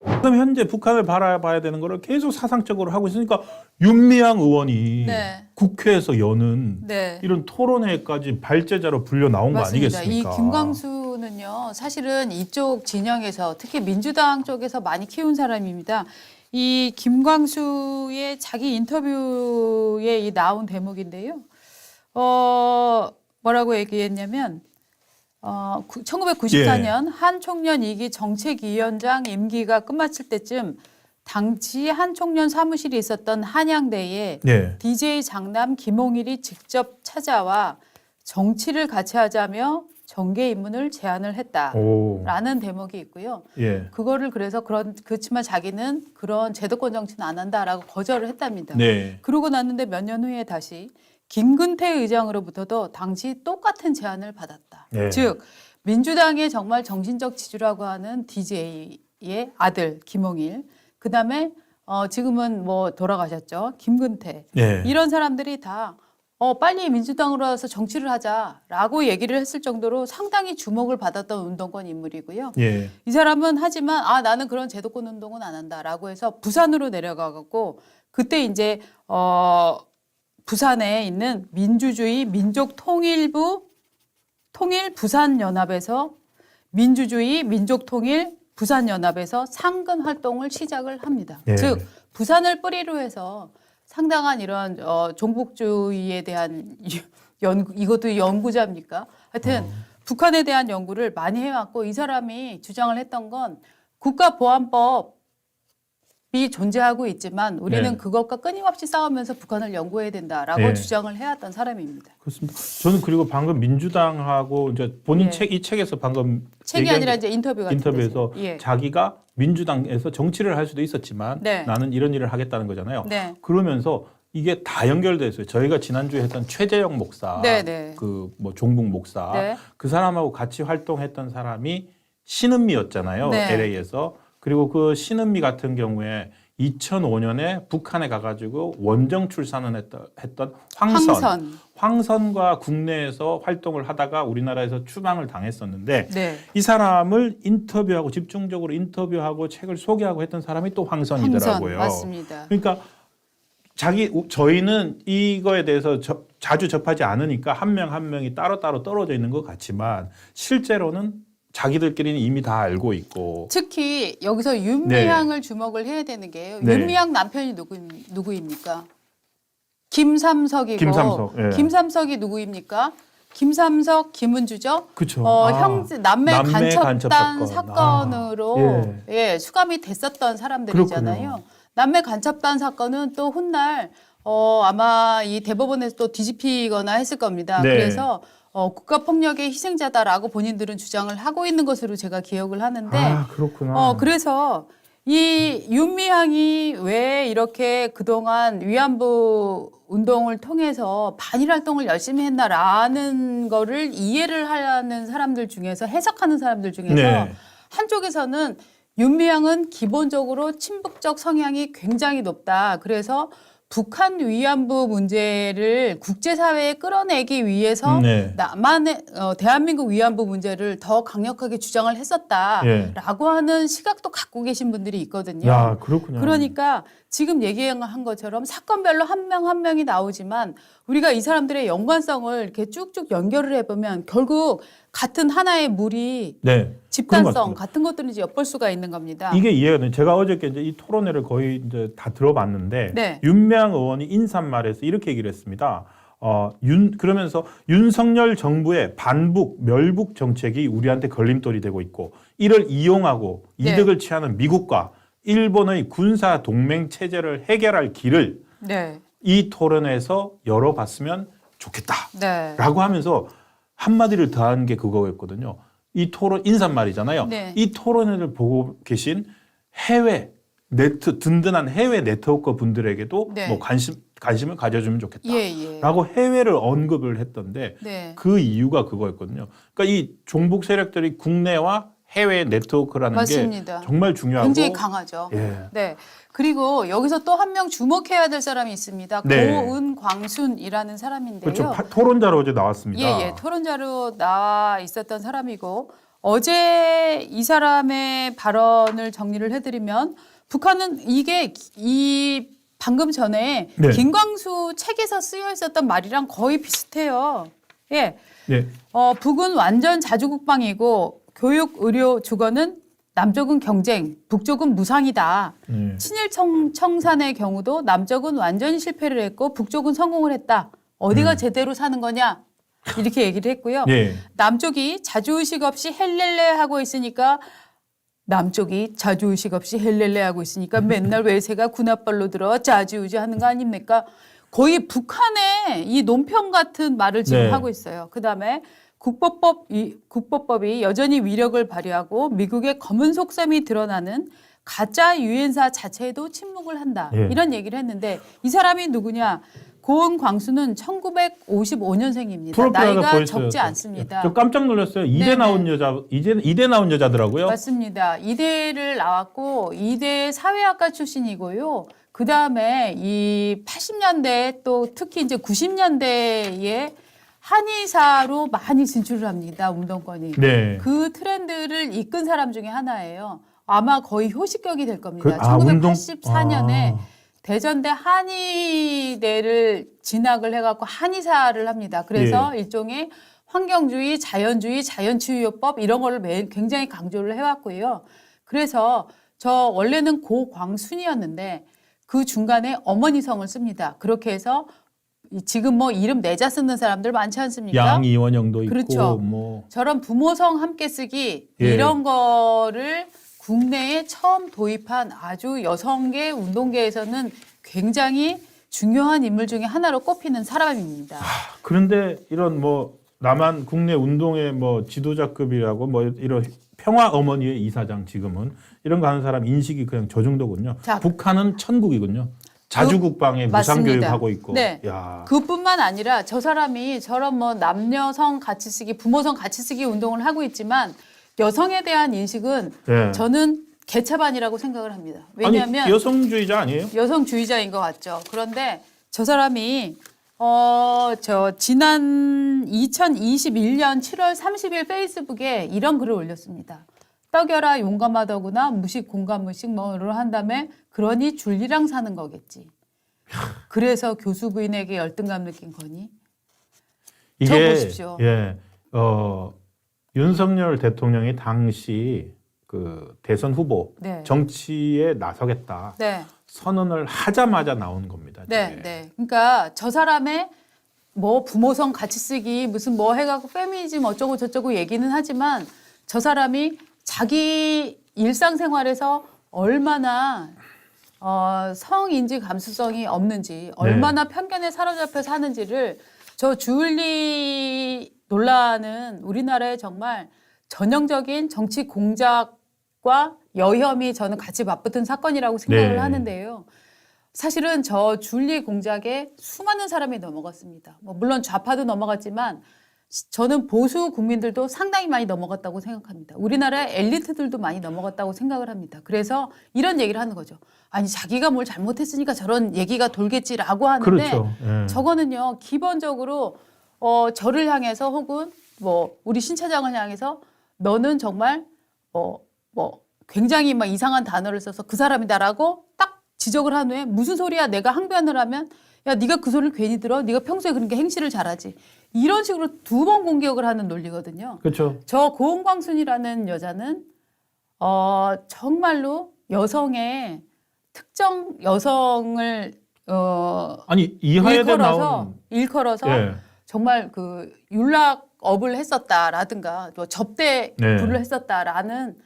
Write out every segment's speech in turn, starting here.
그럼 현재 북한을 바라봐야 되는 거를 계속 사상적으로 하고 있으니까 윤미향 의원이 네. 국회에서 여는 네. 이런 토론회까지 발제자로 불려 나온 맞습니다. 거 아니겠습니까? 이 김광수는요, 사실은 이쪽 진영에서 특히 민주당 쪽에서 많이 키운 사람입니다. 이 김광수의 자기 인터뷰에 이 나온 대목인데요. 뭐라고 얘기했냐면 1994년 한 총련 2기 정책위원장 임기가 끝마칠 때쯤 당시 한 총련 사무실이 있었던 한양대에 네. DJ 장남 김홍일이 직접 찾아와 정치를 같이 하자며 정계 입문을 제안을 했다라는 대목이 있고요. 예. 그거를 그래서 그렇지만 자기는 그런 제도권 정치는 안 한다라고 거절을 했답니다. 네. 그러고 났는데 몇 년 후에 다시 김근태 의장으로부터도 당시 똑같은 제안을 받았다. 네. 즉 민주당의 정말 정신적 지주라고 하는 DJ의 아들 김홍일, 그다음에 지금은 뭐 돌아가셨죠, 김근태. 네. 이런 사람들이 다 빨리 민주당으로 와서 정치를 하자라고 얘기를 했을 정도로 상당히 주목을 받았던 운동권 인물이고요. 예. 이 사람은 하지만 나는 그런 제도권 운동은 안 한다라고 해서 부산으로 내려가고 그때 이제 부산에 있는 민주주의 민족통일부 통일부산연합에서 민주주의 민족통일 부산연합에서 상근 활동을 시작을 합니다. 예. 즉 부산을 뿌리로 해서 상당한 이런 종북주의에 대한 이것도 연구자입니까? 하여튼 북한에 대한 연구를 많이 해왔고 이 사람이 주장을 했던 건 국가보안법이 존재하고 있지만 우리는 네. 그것과 끊임없이 싸우면서 북한을 연구해야 된다라고 네. 주장을 해왔던 사람입니다. 그렇습니다. 저는 그리고 방금 민주당하고 이제 본인 예. 이 책에서 방금 책이 얘기한 아니라 이제 인터뷰 같은 인터뷰에서 데서. 예. 자기가 민주당에서 정치를 할 수도 있었지만 네. 나는 이런 일을 하겠다는 거잖아요. 네. 그러면서 이게 다 연결돼 있어요. 저희가 지난주에 했던 최재형 목사, 네, 네. 그 뭐 종북 목사, 네. 그 사람하고 같이 활동했던 사람이 신은미였잖아요. 네. LA에서. 그리고 그 신은미 같은 경우에 2005년에 북한에 가가지고 원정 출산을 했던 황선과 국내에서 활동을 하다가 우리나라에서 추방을 당했었는데 네. 이 사람을 인터뷰하고 집중적으로 인터뷰하고 책을 소개하고 했던 사람이 또 황선이더라고요. 맞습니다. 그러니까 저희는 이거에 대해서 자주 접하지 않으니까 한 명 한 명이 따로따로 떨어져 있는 것 같지만 실제로는 자기들끼리는 이미 다 알고 있고. 특히 여기서 윤미향을 주목을 해야 되는 게요. 네. 윤미향 남편이 누구입니까? 김삼석이고. 김삼석, 예. 김삼석이 누구입니까? 김삼석, 김은주죠. 그렇죠. 형제 남매 간첩단 간첩 사건으로 예, 수감이 됐었던 사람들이잖아요. 그렇군요. 남매 간첩단 사건은 또 훗날 아마 이 대법원에서 또 뒤집히거나 했을 겁니다. 네. 그래서 국가폭력의 희생자다라고 본인들은 주장을 하고 있는 것으로 제가 기억을 하는데 그렇구나. 그래서 이 윤미향이 왜 이렇게 그동안 위안부 운동을 통해서 반일 활동을 열심히 했나라는 거를 이해를 하는 사람들 중에서 해석하는 사람들 중에서 네. 한쪽에서는 윤미향은 기본적으로 친북적 성향이 굉장히 높다. 그래서 북한 위안부 문제를 국제사회에 끌어내기 위해서 네. 남한의 대한민국 위안부 문제를 더 강력하게 주장을 했었다라고 하는 시각도 갖고 계신 분들이 있거든요. 야, 그렇군요. 그러니까 지금 얘기한 것처럼 사건별로 한 명 한 명이 나오지만 우리가 이 사람들의 연관성을 이렇게 쭉쭉 연결을 해보면 결국 같은 하나의 물이 네. 집단성 같은 것들은 이제 엿볼 수가 있는 겁니다. 이게 이해가 돼요. 제가 어저께 이제 이 토론회를 거의 이제 다 들어봤는데 네. 윤미향 의원이 인사말에서 이렇게 얘기를 했습니다. 그러면서 윤석열 정부의 반북, 멸북 정책이 우리한테 걸림돌이 되고 있고 이를 이용하고 네. 이득을 취하는 미국과 일본의 군사 동맹 체제를 해결할 길을 네. 이 토론회에서 열어봤으면 좋겠다라고 네. 하면서 한마디를 더한 게 그거였거든요. 이 토론 인사말이잖아요. 네. 이 토론회를 보고 계신 든든한 해외 네트워크 분들에게도 네. 뭐 관심을 가져주면 좋겠다라고 예. 해외를 언급을 했던데 네. 그 이유가 그거였거든요. 그러니까 이 종북 세력들이 국내와 해외 네트워크라는 맞습니다. 게 정말 중요하고 굉장히 강하죠. 예. 네. 그리고 여기서 또 한 명 주목해야 될 사람이 있습니다. 네. 고은광순이라는 사람인데요. 그렇죠. 토론자로 어제 나왔습니다. 예. 토론자로 나와 있었던 사람이고 어제 이 사람의 발언을 정리를 해드리면 북한은 이 방금 전에 네. 김광수 책에서 쓰여 있었던 말이랑 거의 비슷해요. 예. 네. 북은 완전 자주국방이고 교육, 의료, 주거는 남쪽은 경쟁, 북쪽은 무상이다. 네. 친일 청산의 경우도 남쪽은 완전히 실패를 했고 북쪽은 성공을 했다. 어디가 제대로 사는 거냐? 이렇게 얘기를 했고요. 네. 남쪽이 자주의식 없이 헬렐레 하고 있으니까 남쪽이 자주의식 없이 헬렐레 하고 있으니까 맨날 외세가 군합발로 들어 자주우지하는 거 아닙니까? 거의 북한의 이 논평 같은 말을 지금 네. 하고 있어요. 그다음에 국보법이 여전히 위력을 발휘하고 미국의 검은 속셈이 드러나는 가짜 유엔사 자체에도 침묵을 한다. 예. 이런 얘기를 했는데 이 사람이 누구냐? 고은 광수는 1955년생입니다. 나이가 적지 않습니다. 저 깜짝 놀랐어요. 이대 네네. 나온 여자, 이대 나온 여자더라고요. 맞습니다. 이대를 나왔고 이대 사회학과 출신이고요. 그 다음에 이 80년대 또 특히 이제 90년대에 한의사로 많이 진출을 합니다. 운동권이. 네. 그 트렌드를 이끈 사람 중에 하나예요. 아마 거의 효시격이 될 겁니다. 그, 아, 1984년에 아. 대전대 한의대를 진학을 해갖고 한의사를 합니다. 그래서 일종의 환경주의, 자연주의, 자연치유요법 이런 거를 굉장히 강조를 해왔고요. 그래서 저 원래는 고광순이었는데 그 중간에 어머니 성을 씁니다. 그렇게 해서 지금 뭐 이름 내자 쓰는 사람들 많지 않습니까? 양이원영도 있고 그렇죠. 뭐 저런 부모성 함께 쓰기 예. 이런 거를 국내에 처음 도입한 아주 여성계 운동계에서는 굉장히 중요한 인물 중에 하나로 꼽히는 사람입니다. 그런데 이런 뭐 남한 국내 운동의 뭐 지도자급이라고 뭐 이런 평화 어머니의 이사장 지금은 이런 거 하는 사람 인식이 그냥 저 정도군요. 자, 북한은 천국이군요. 자주국방에 무상교육하고 있고. 네. 야. 그뿐만 아니라 저 사람이 저런 뭐 남녀성 같이 쓰기, 부모성 같이 쓰기 운동을 하고 있지만 여성에 대한 인식은 네. 저는 개차반이라고 생각을 합니다. 왜냐하면 아니, 여성주의자 아니에요? 여성주의자인 것 같죠. 그런데 저 사람이 저 지난 2021년 7월 30일 페이스북에 이런 글을 올렸습니다. 떡여라 용감하더구나 무식 공감 무식 뭐를 한 다음에 그러니 줄리랑 사는 거겠지. 그래서 교수 부인에게 열등감 느낀 거니? 저 보십시오. 예, 윤석열 대통령이 당시 그 대선 후보 네. 정치에 나서겠다 네. 선언을 하자마자 나온 겁니다. 네, 저게. 네. 그러니까 저 사람의 뭐 부모성 같이 쓰기 무슨 뭐 해갖고 페미니즘 어쩌고 저쩌고 얘기는 하지만 저 사람이 자기 일상생활에서 얼마나 성인지 감수성이 없는지 얼마나 편견에 사로잡혀 사는지를 저 주얼리 논란은 우리나라의 정말 전형적인 정치 공작과 여혐이 저는 같이 맞붙은 사건이라고 생각을 네. 하는데요. 사실은 저 주얼리 공작에 수많은 사람이 넘어갔습니다. 뭐 물론 좌파도 넘어갔지만 저는 보수 국민들도 상당히 많이 넘어갔다고 생각합니다. 우리나라의 엘리트들도 많이 넘어갔다고 생각을 합니다. 그래서 이런 얘기를 하는 거죠. 아니 자기가 뭘 잘못했으니까 저런 얘기가 돌겠지라고 하는데 그렇죠. 예. 저거는요 기본적으로 저를 향해서 혹은 뭐 우리 신 차장을 향해서 너는 정말 뭐 굉장히 막 이상한 단어를 써서 그 사람이다라고 딱 지적을 한 후에 무슨 소리야 내가 항변을 하면 야 네가 그 소리를 괜히 들어 네가 평소에 그런 게 행실을 잘하지 이런 식으로 두 번 공격을 하는 논리거든요. 그렇죠. 저 고은광순이라는 여자는 정말로 여성의 특정 여성을 아니 이하에대 나온 일컬어서 예. 정말 그 윤락업을 했었다라든가 또 접대 네. 불을 했었다라는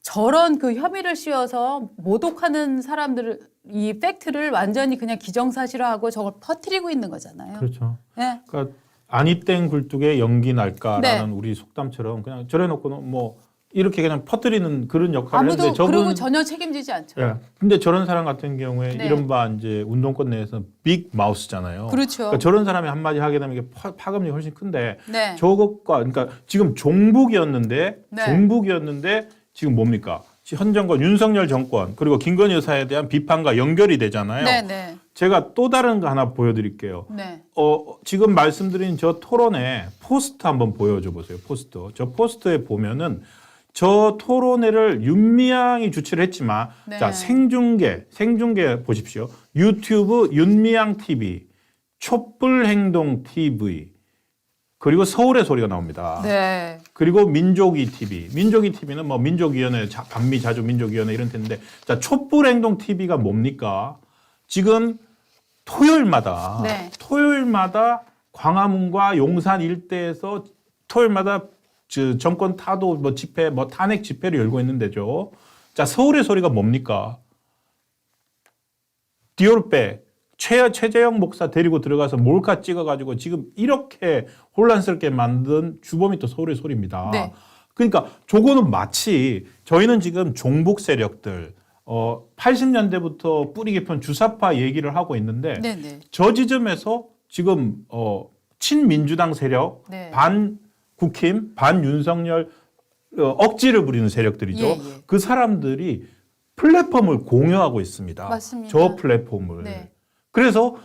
저런 그 혐의를 씌워서 모독하는 사람들을 이 팩트를 완전히 그냥 기정사실화하고 저걸 퍼뜨리고 있는 거잖아요. 그렇죠. 네. 그러니까 아니땡 굴뚝에 연기 날까라는 네. 우리 속담처럼 그냥 저래놓고는 뭐 이렇게 그냥 퍼뜨리는 그런 역할을 아무도 했는데 저분 그러고 전혀 책임지지 않죠. 예. 근데 저런 사람 같은 경우에 네. 이른바 이제 운동권 내에서 빅 마우스잖아요. 그렇죠. 그러니까 저런 사람이 한마디 하게 되면 이게 파급력이 훨씬 큰데 네. 저것과 그러니까 지금 종북이었는데 네. 종북이었는데 지금 뭡니까? 현 정권 윤석열 정권 그리고 김건희 여사에 대한 비판과 연결이 되잖아요. 네, 네. 제가 또 다른 거 하나 보여드릴게요. 네. 지금 말씀드린 저 토론에 포스트 한번 보여줘 보세요. 포스트. 저 포스트에 보면은 저 토론회를 윤미향이 주최를 했지만 네. 자 생중계 보십시오. 유튜브 윤미향 TV, 촛불행동 TV 그리고 서울의 소리가 나옵니다. 네. 그리고 민족이 TV. 민족이 TV는 뭐 민족위원회, 반미 자주 민족위원회 이런 텐데 자 촛불행동 TV가 뭡니까? 지금 토요일마다 광화문과 용산 일대에서 토요일마다 정권 타도 뭐 집회, 뭐 탄핵 집회를 열고 있는 데죠. 자, 서울의 소리가 뭡니까? 디올백 최재형 목사 데리고 들어가서 몰카 찍어가지고 지금 이렇게 혼란스럽게 만든 주범이 또 서울의 소리입니다. 네. 그러니까 저거는 마치 저희는 지금 종북 세력들 80년대부터 뿌리 깊은 주사파 얘기를 하고 있는데 네네. 저 지점에서 지금 친민주당 세력, 네. 반 국힘, 반 윤석열 억지를 부리는 세력들이죠. 예, 예. 그 사람들이 플랫폼을 공유하고 있습니다. 맞습니다. 저 플랫폼을. 네. 그래서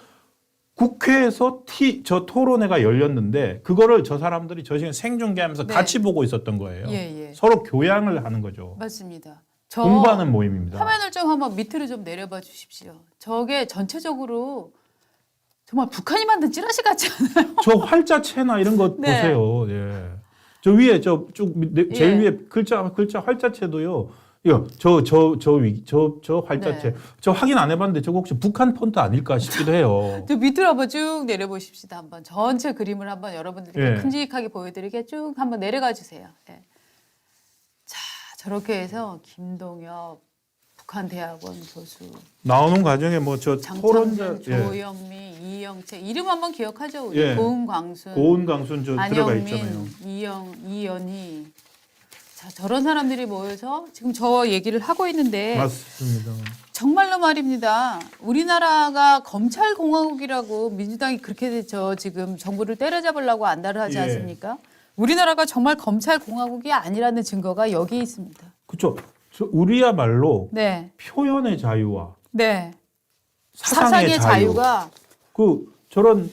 국회에서 저 토론회가 열렸는데 그거를 저 사람들이 저 시간 생중계하면서 네. 같이 보고 있었던 거예요. 예, 예. 서로 교양을 하는 거죠. 맞습니다. 저 공부하는 모임입니다. 화면을 좀 한번 밑으로 좀 내려봐 주십시오. 저게 전체적으로 정말 북한이 만든 찌라시 같지 않아요? 저 활자체나 이런 거 네. 보세요. 예. 저 위에 제일 예. 위에 글자 활자체도요. 이거 저 활자체 네. 저 확인 안 해봤는데 저거 혹시 북한 폰트 아닐까 싶기도 해요. 저 밑으로 한번 쭉 내려보십시다. 한번 전체 그림을 한번 여러분들께 예. 큼직하게 보여드리게 쭉 한번 내려가 주세요. 예. 자, 저렇게 해서 김동엽 북한 대학원 교수, 나오는 과정에 뭐 저 토론자 장청준, 조영미, 이영채 이름 한번 기억하죠? 우리 예. 고은광순, 고은강순 저 들어가 있잖아요. 안영민, 이연희. 자, 저런 사람들이 모여서 지금 저 얘기를 하고 있는데 맞습니다. 정말로 말입니다. 우리나라가 검찰 공화국이라고 민주당이 그렇게 지금 정부를 때려잡으려고 안달을 하지 예. 않습니까? 우리나라가 정말 검찰 공화국이 아니라는 증거가 여기 있습니다. 그렇죠. 우리야말로 네, 표현의 자유와 네. 사상의 자유. 자유가 저런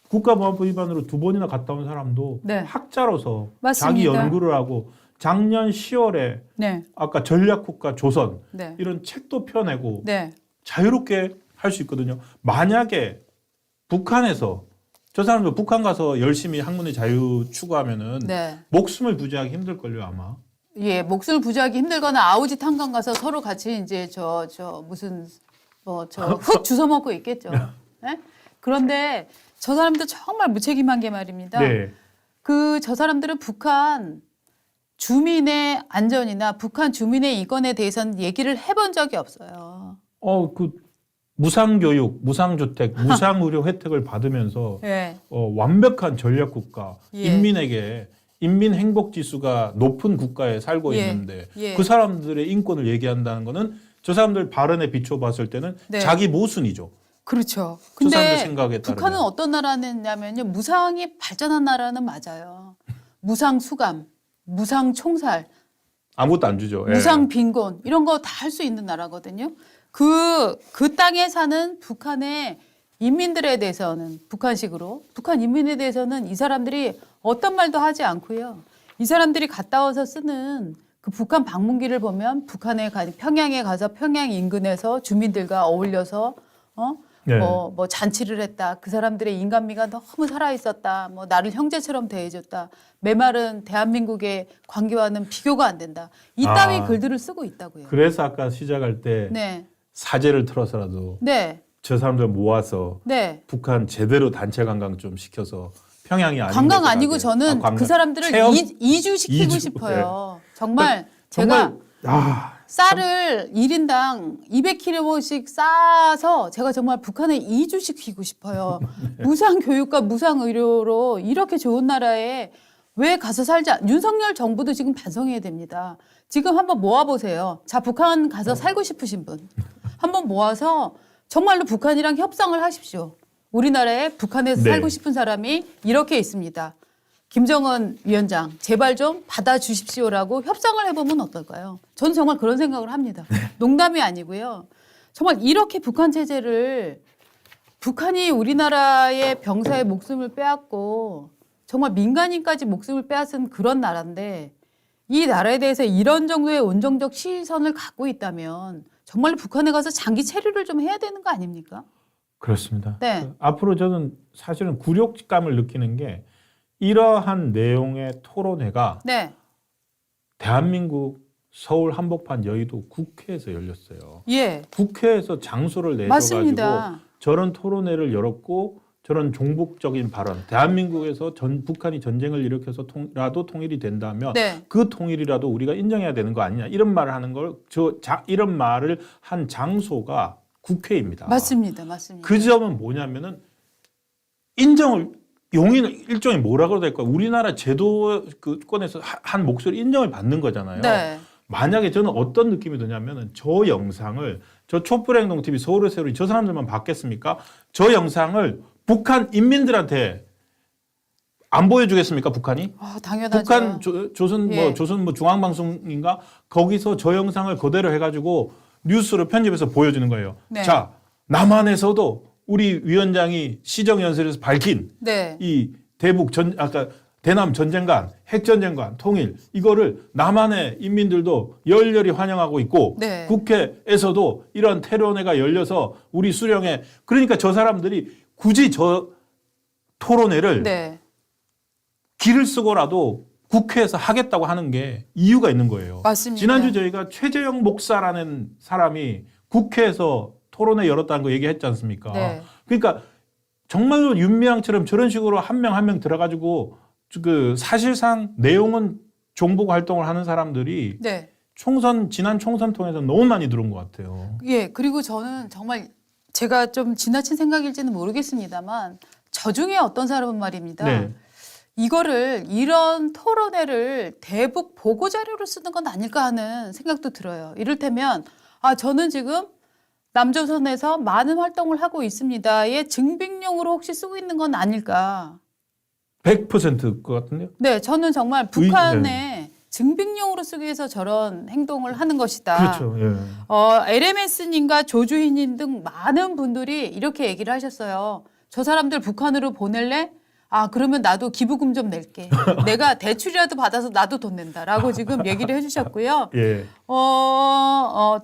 국가보안법 위반으로 2번이나 갔다 온 사람도 네. 학자로서 맞습니다. 자기 연구를 하고 작년 10월에 네, 아까 전략국가 조선 네, 이런 책도 펴내고 네, 자유롭게 할 수 있거든요. 만약에 북한에서 저 사람들 북한 가서 열심히 학문의 자유 추구하면은 네. 목숨을 부지하기 힘들걸요 아마. 예, 목숨을 부지하기 힘들거나 아우지 탄광 가서 서로 같이 이제 무슨 흙 주워 먹고 있겠죠. 네? 그런데 저 사람들 정말 무책임한 게 말입니다. 네. 저 사람들은 북한 주민의 안전이나 북한 주민의 이권에 대해서는 얘기를 해본 적이 없어요. 무상교육, 무상주택, 무상의료 혜택을 받으면서 네. 완벽한 전략국가, 예. 인민에게 인민행복지수가 높은 국가에 살고 예. 있는데 예. 그 사람들의 인권을 얘기한다는 거는 저 사람들 발언에 비춰봤을 때는 네. 자기 모순이죠. 그렇죠. 저 사람들 근데 생각에 따르면. 북한은 어떤 나라냐면요. 무상이 발전한 나라는 맞아요. 무상 수감, 무상 총살, 아무것도 안 주죠. 예. 무상 빈곤 이런 거 다 할 수 있는 나라거든요. 그 땅에 사는 북한의 인민들에 대해서는 북한 인민에 대해서는 이 사람들이 어떤 말도 하지 않고요. 이 사람들이 갔다 와서 쓰는 그 북한 방문기를 보면 평양에 가서 평양 인근에서 주민들과 어울려서 네. 뭐 잔치를 했다. 그 사람들의 인간미가 너무 살아 있었다. 뭐 나를 형제처럼 대해줬다. 메말은 대한민국의 관계와는 비교가 안 된다. 이따위 글들을 쓰고 있다고요. 그래서 아까 시작할 때 네, 사제를 틀어서라도 네, 저 사람들 모아서 네. 북한 제대로 단체 관광 좀 시켜서 평양이 아닌 관광 곳에 아니고 가게. 저는 관광. 그 사람들을 체험? 이주시키고 이주, 싶어요. 정말 정말 제가 쌀을 1인당 200kg씩 싸서 제가 정말 북한에 이주시키고 싶어요. 무상 교육과 무상 의료로 이렇게 좋은 나라에 왜 가서 살지 윤석열 정부도 지금 반성해야 됩니다. 지금 한번 모아보세요. 자, 북한 가서 살고 싶으신 분 한번 모아서 정말로 북한이랑 협상을 하십시오. 우리나라에 북한에서 네. 살고 싶은 사람이 이렇게 있습니다. 김정은 위원장 제발 좀 받아주십시오라고 협상을 해보면 어떨까요? 저는 정말 그런 생각을 합니다. 농담이 아니고요. 정말 이렇게 북한 체제를 북한이 우리나라의 병사의 목숨을 빼앗고 정말 민간인까지 목숨을 빼앗은 그런 나라인데 이 나라에 대해서 이런 정도의 온정적 시선을 갖고 있다면 정말 북한에 가서 장기 체류를 좀 해야 되는 거 아닙니까? 그렇습니다. 네. 앞으로 저는 사실은 굴욕감을 느끼는 게 이러한 내용의 토론회가 네. 대한민국 서울 한복판 여의도 국회에서 열렸어요. 예. 국회에서 장소를 내줘가지고 맞습니다. 저런 토론회를 열었고 저런 종북적인 발언, 대한민국에서 북한이 전쟁을 일으켜서라도 통일이 된다면 네. 그 통일이라도 우리가 인정해야 되는 거 아니냐 이런 말을 하는 걸 이런 말을 한 장소가 국회입니다. 맞습니다. 맞습니다. 그 점은 뭐냐면은 인정을 용인 일종의 뭐라고 될까? 우리나라 제도권에서 한 목소리 인정을 받는 거잖아요. 네. 만약에 저는 어떤 느낌이 드냐면은 저 영상을 저 촛불행동 TV 서울의 세월이 저 사람들만 봤겠습니까? 저 영상을 북한 인민들한테 안 보여주겠습니까? 북한이? 당연하죠. 북한 조선 예. 조선 중앙방송인가 거기서 저 영상을 그대로 해가지고 뉴스로 편집해서 보여주는 거예요. 네. 자 남한에서도 우리 위원장이 시정연설에서 밝힌 네. 이 아까 대남 전쟁관, 핵전쟁관, 통일 이거를 남한의 인민들도 열렬히 환영하고 있고 네. 국회에서도 이런 테러회가 열려서 우리 수령에 그러니까 저 사람들이 굳이 저 토론회를 네. 길을 쓰고라도 국회에서 하겠다고 하는 게 이유가 있는 거예요. 맞습니다. 지난주 저희가 최재형 목사라는 사람이 국회에서 토론회 열었다는 거 얘기했지 않습니까? 네. 그러니까 정말로 윤미향처럼 저런 식으로 한 명 한 명 들어가지고 그 사실상 내용은 종북 활동을 하는 사람들이 네. 지난 총선 통해서 너무 많이 들어온 것 같아요. 예. 그리고 저는 정말 제가 좀 지나친 생각일지는 모르겠습니다만 저 중에 어떤 사람은 말입니다. 네. 이런 토론회를 대북 보고 자료로 쓰는 건 아닐까 하는 생각도 들어요. 이를테면 저는 지금 남조선에서 많은 활동을 하고 있습니다의 증빙용으로 혹시 쓰고 있는 건 아닐까. 100%일 것 같은데요. 네, 저는 정말 북한에 증빙용으로 쓰기 위해서 저런 행동을 하는 것이다. 그렇죠. 예. LMS님과 조주희님 등 많은 분들이 이렇게 얘기를 하셨어요. 저 사람들 북한으로 보낼래? 그러면 나도 기부금 좀 낼게. 내가 대출이라도 받아서 나도 돈 낸다라고 지금 얘기를 해주셨고요. 예.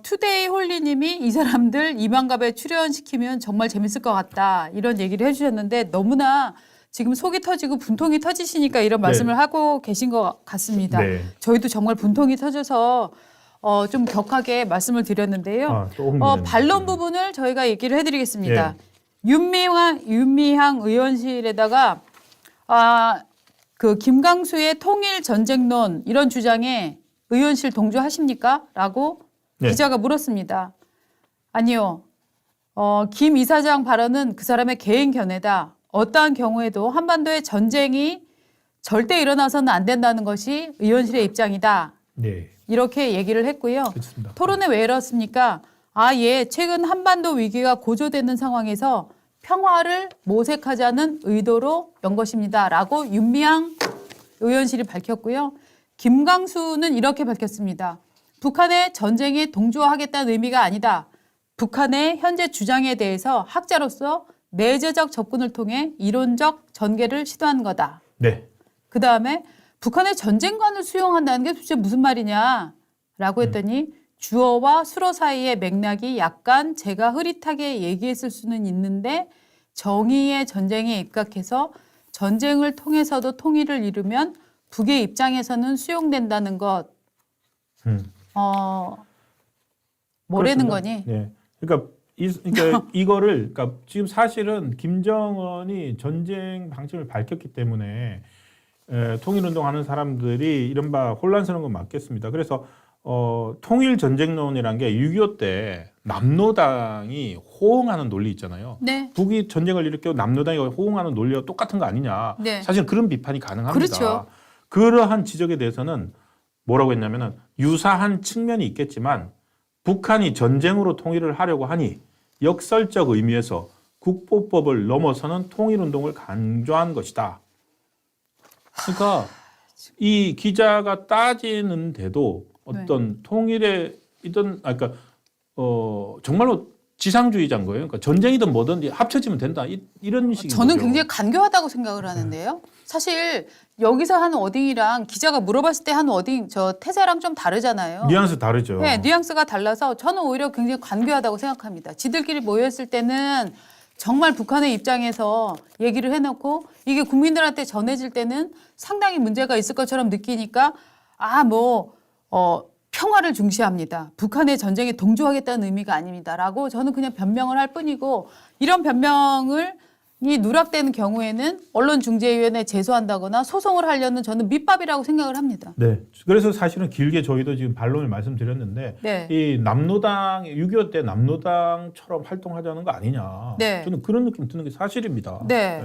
투데이 홀리님이 이 사람들 이만갑에 출연시키면 정말 재밌을 것 같다. 이런 얘기를 해주셨는데 너무나 지금 속이 터지고 분통이 터지시니까 이런 말씀을 하고 계신 것 같습니다. 네. 저희도 정말 분통이 터져서 좀 격하게 말씀을 드렸는데요. 반론 부분을 저희가 얘기를 해드리겠습니다. 윤미향 의원실에다가 그 김강수의 통일 전쟁론 이런 주장에 의원실 동조하십니까? 라고 기자가 물었습니다. 아니요. 김 이사장 발언은 그 사람의 개인 견해다. 어떠한 경우에도 한반도의 전쟁이 절대 일어나서는 안 된다는 것이 의원실의 입장이다. 네. 이렇게 얘기를 했고요. 그렇습니다. 토론회 왜 이렇습니까? 최근 한반도 위기가 고조되는 상황에서 평화를 모색하자는 의도로 연 것입니다. 라고 윤미향 의원실이 밝혔고요. 김강수는 이렇게 밝혔습니다. 북한의 전쟁에 동조하겠다는 의미가 아니다. 북한의 현재 주장에 대해서 학자로서 내재적 접근을 통해 이론적 전개를 시도한 거다. 네. 그다음에 북한의 전쟁관을 수용한다는 게 도대체 무슨 말이냐라고 했더니 주어와 수어 사이의 맥락이 약간 제가 흐릿하게 얘기했을 수는 있는데 정의의 전쟁에 입각해서 전쟁을 통해서도 통일을 이루면 북의 입장에서는 수용된다는 것. 뭐라는 그렇습니다. 거니? 네. 그러니까 이거를 지금 사실은 김정은이 전쟁 방침을 밝혔기 때문에 통일운동하는 사람들이 이른바 혼란스러운 건 맞겠습니다. 그래서 통일 전쟁론이란 게 6.25 때 남로당이 호응하는 논리 있잖아요. 네. 북이 전쟁을 일으켜 남로당이 호응하는 논리와 똑같은 거 아니냐. 네. 사실 그런 비판이 가능합니다. 그렇죠. 그러한 지적에 대해서는 뭐라고 했냐면은 유사한 측면이 있겠지만 북한이 전쟁으로 통일을 하려고 하니 역설적 의미에서 국보법을 넘어서는 통일운동을 강조한 것이다. 그러니까 이 기자가 따지는데도 어떤 통일의 정말로 지상주의자인 거예요. 그러니까 전쟁이든 뭐든 합쳐지면 된다. 이런 식인 저는 거죠. 굉장히 간교하다고 생각을 하는데요. 사실 여기서 한 워딩이랑 기자가 물어봤을 때 한 워딩 저 태세랑 좀 다르잖아요. 뉘앙스 다르죠. 네, 뉘앙스가 달라서 저는 오히려 굉장히 간교하다고 생각합니다. 지들끼리 모였을 때는 정말 북한의 입장에서 얘기를 해놓고 이게 국민들한테 전해질 때는 상당히 문제가 있을 것처럼 느끼니까 평화를 중시합니다. 북한의 전쟁에 동조하겠다는 의미가 아닙니다라고 저는 그냥 변명을 할 뿐이고 이런 변명을 이 누락되는 경우에는 언론중재위원회에 제소한다거나 소송을 하려는 저는 밑밥이라고 생각을 합니다. 네. 그래서 사실은 길게 저희도 지금 반론을 말씀드렸는데 네. 이 남로당 6.25 때 남로당처럼 활동하자는 거 아니냐. 네. 저는 그런 느낌 드는 게 사실입니다. 네.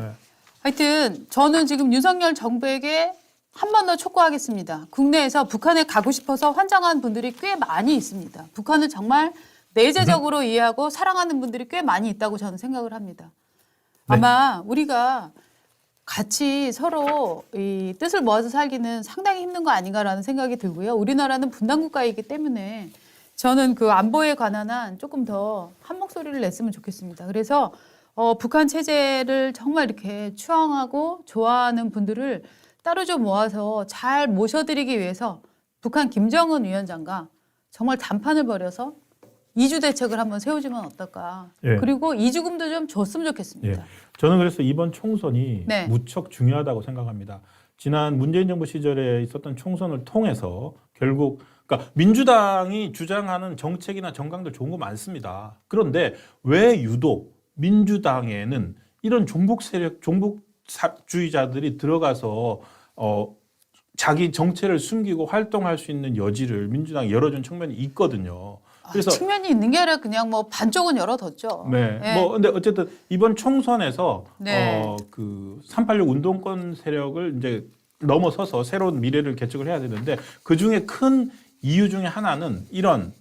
하여튼 저는 지금 윤석열 정부에게 한 번 더 촉구하겠습니다. 국내에서 북한에 가고 싶어서 환장한 분들이 꽤 많이 있습니다. 북한을 정말 내재적으로 이해하고 사랑하는 분들이 꽤 많이 있다고 저는 생각을 합니다. 네. 아마 우리가 같이 서로 이 뜻을 모아서 살기는 상당히 힘든 거 아닌가라는 생각이 들고요. 우리나라는 분단 국가이기 때문에 저는 그 안보에 관한 한 조금 더 한 목소리를 냈으면 좋겠습니다. 그래서 북한 체제를 정말 이렇게 추앙하고 좋아하는 분들을 따로 좀 모아서 잘 모셔드리기 위해서 북한 김정은 위원장과 정말 단판을 벌여서 이주 대책을 한번 세워주면 어떨까. 예. 그리고 이주금도 좀 줬으면 좋겠습니다. 예. 저는 그래서 이번 총선이 네. 무척 중요하다고 생각합니다. 지난 문재인 정부 시절에 있었던 총선을 통해서 결국 그러니까 민주당이 주장하는 정책이나 정강들 좋은 거 많습니다. 그런데 왜 유독 민주당에는 이런 종북 세력, 종북주의자들이 들어가서 자기 정체를 숨기고 활동할 수 있는 여지를 민주당이 열어준 측면이 있거든요. 그래서 측면이 있는 게 아니라 그냥 뭐 반쪽은 열어뒀죠. 네. 네. 근데 어쨌든 이번 총선에서 네. 그 386 운동권 세력을 이제 넘어서서 새로운 미래를 개척을 해야 되는데 그 중에 큰 이유 중에 하나는 이런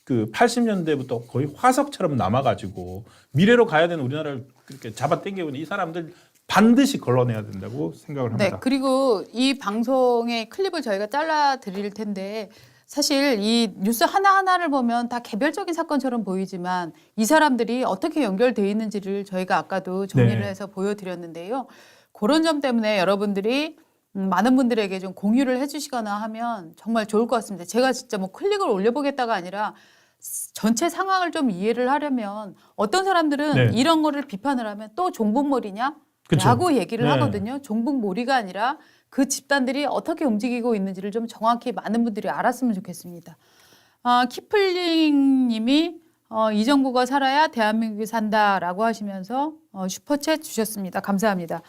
그 80년대부터 거의 화석처럼 남아가지고 미래로 가야 되는 우리나라를 그렇게 잡아당기고 있는 이 사람들 반드시 걸러내야 된다고 생각을 합니다. 네. 그리고 이 방송의 클립을 저희가 잘라 드릴 텐데 사실 이 뉴스 하나하나를 보면 다 개별적인 사건처럼 보이지만 이 사람들이 어떻게 연결되어 있는지를 저희가 아까도 정리를 네. 해서 보여드렸는데요. 그런 점 때문에 여러분들이 많은 분들에게 좀 공유를 해주시거나 하면 정말 좋을 것 같습니다. 제가 진짜 뭐 클릭을 올려보겠다가 아니라 전체 상황을 좀 이해를 하려면 어떤 사람들은 네. 이런 거를 비판을 하면 또 종북몰이냐? 그쵸. 라고 얘기를 네. 하거든요. 종북몰이가 아니라 그 집단들이 어떻게 움직이고 있는지를 좀 정확히 많은 분들이 알았으면 좋겠습니다. 키플링 님이 이 정부가 살아야 대한민국이 산다라고 하시면서 슈퍼챗 주셨습니다. 감사합니다.